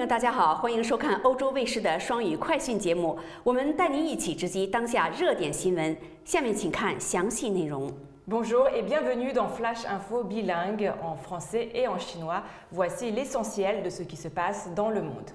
们，大家好，欢迎收看欧洲卫视的双语快讯节目。我们带您一起直击当下热点新闻。下面请看详细内容。Bonjour et bienvenue dans Flash Info bilingue en français et en chinois. Voici l'essentiel de ce qui se passe dans le monde.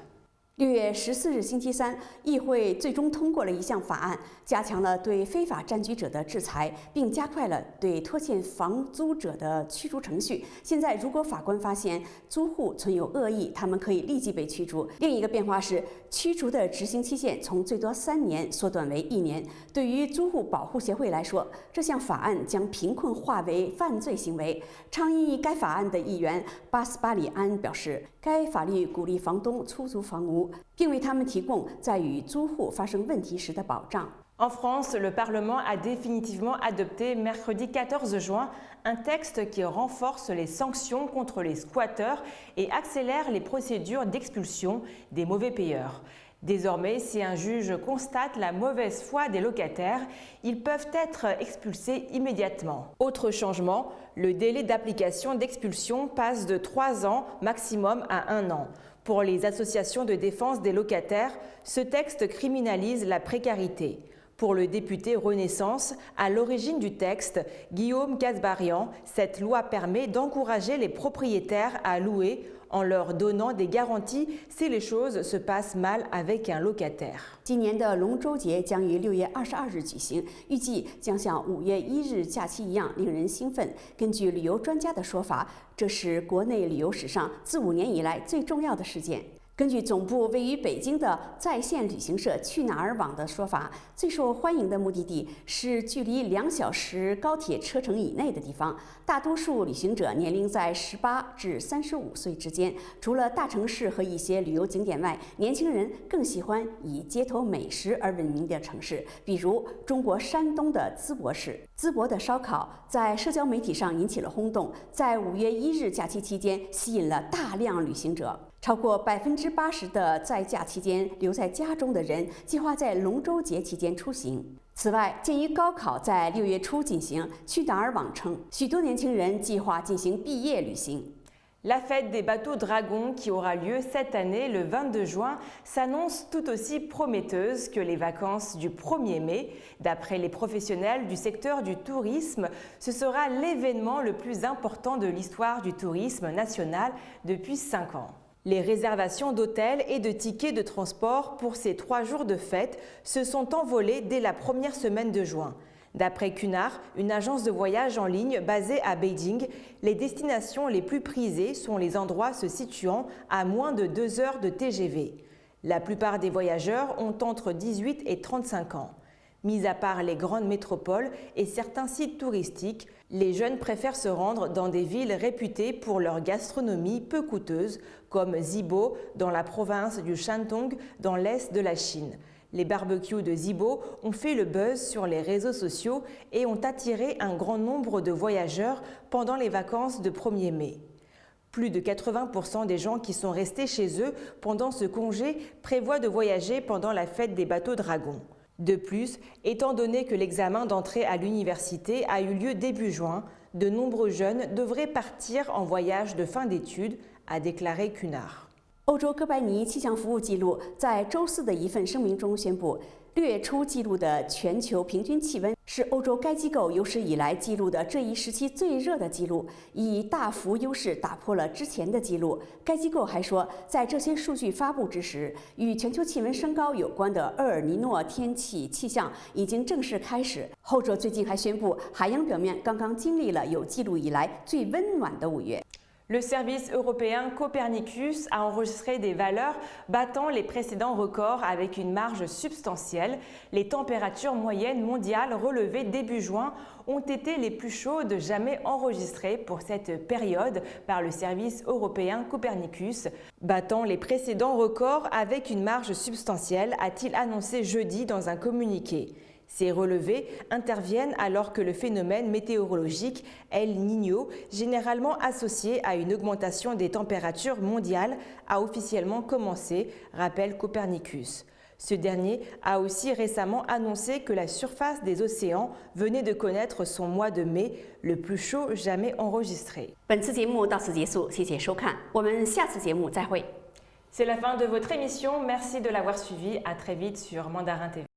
6月14日星期三，议会最终通过了一项法案，加强了对非法占据者的制裁，并加快了对拖欠房租者的驱逐程序。现在，如果法官发现租户存有恶意，他们可以立即被驱逐。另一个变化是，驱逐的执行期限从最多3年缩短为1年。对于租户保护协会来说，这项法案将贫困化为犯罪行为。倡议该法案的议员巴斯巴里安表示，该法律鼓励房东出租房屋，并为他们提供在与租户发生问题时的保障。En France, le Parlement a définitivement adopté mercredi 14 juin un texte qui renforce les sanctions contre les squatteurs et accélère les procédures d'expulsion des mauvais payeurs. Désormais, si un juge constate la mauvaise foi des locataires, ils peuvent être expulsés immédiatement. Autre changement, le délai d'application d'expulsion passe de 3 ans maximum à 1 an. Pour les associations de défense des locataires, ce texte criminalise la précarité. Pour le député Renaissance, à l'origine du texte, Guillaume Kasbarian, cette loi permet d'encourager les propriétaires à louer en leur donnant des garanties si les choses se passent mal avec un locataire. 今年的龙舟节将于6月22日举行，预计将像5月1日假期一样令人兴奋。根据旅游专家的说法，这是国内旅游史上自5年以来最重要的事件。根据总部位于北京的在线旅行社去哪儿网的说法，最受欢迎的目的地是距离2小时高铁车程以内的地方。大多数旅行者年龄在18至35岁之间。除了大城市和一些旅游景点外，年轻人更喜欢以街头美食而闻名的城市，比如中国山东的淄博市。淄博的烧烤在社交媒体上引起了轰动，在5月1日假期期间吸引了大量旅行者。超过80%的在假期间留在家中的人计划在龙舟节期间出行。此外，鉴于高考在6月初进行，去哪儿网称，许多年轻人计划进行毕业旅行。La fête des bateaux dragons qui aura lieu cette année le 22 juin s'annonce tout aussi prometteuse que les vacances du 1er mai. D'après les professionnels du secteur du tourisme, ce sera l'événement le plus important de l'histoire du tourisme national depuis 5 ans. Les réservations d'hôtels et de tickets de transport pour ces 3 jours de fête se sont envolées dès la première semaine de juin. D'après Cunard, une agence de voyage en ligne basée à Beijing, les destinations les plus prisées sont les endroits se situant à moins de 2 heures de TGV. La plupart des voyageurs ont entre 18 et 35 ans. Mis à part les grandes métropoles et certains sites touristiques, les jeunes préfèrent se rendre dans des villes réputées pour leur gastronomie peu coûteuse, comme Zibo dans la province du Shandong dans l'est de la Chine. Les barbecues de Zibo ont fait le buzz sur les réseaux sociaux et ont attiré un grand nombre de voyageurs pendant les vacances de 1er mai. Plus de 80% des gens qui sont restés chez eux pendant ce congé prévoient de voyager pendant la fête des bateaux dragons. De plus, étant donné que l'examen d'entrée à l'université a eu lieu début juin, de nombreux jeunes devraient partir en voyage de fin d'études, a déclaré Cunard. 欧洲哥白尼气象服务记录在周4的一份声明中宣布，6月初记录的全球平均气温是欧洲该机构有史以来记录的这一时期最热的记录，以大幅优势打破了之前的记录。该机构还说，在这些数据发布之时，与全球气温升高有关的厄尔尼诺天气气象已经正式开始。后者最近还宣布，海洋表面刚刚经历了有记录以来最温暖的5月。Le service européen Copernicus a enregistré des valeurs battant les précédents records avec une marge substantielle. Les températures moyennes mondiales relevées début juin ont été les plus chaudes jamais enregistrées pour cette période par le service européen Copernicus, battant les précédents records avec une marge substantielle, a-t-il annoncé jeudi dans un communiqué. Ces relevés interviennent alors que le phénomène météorologique El Niño, généralement associé à une augmentation des températures mondiales, a officiellement commencé, rappelle Copernicus. Ce dernier a aussi récemment annoncé que la surface des océans venait de connaître son mois de mai le plus chaud jamais enregistré. 本次节目到此结束，谢谢收看，我们下次节目再会。C'est la fin de votre émission. Merci de l'avoir suivi. À très vite sur Mandarin TV.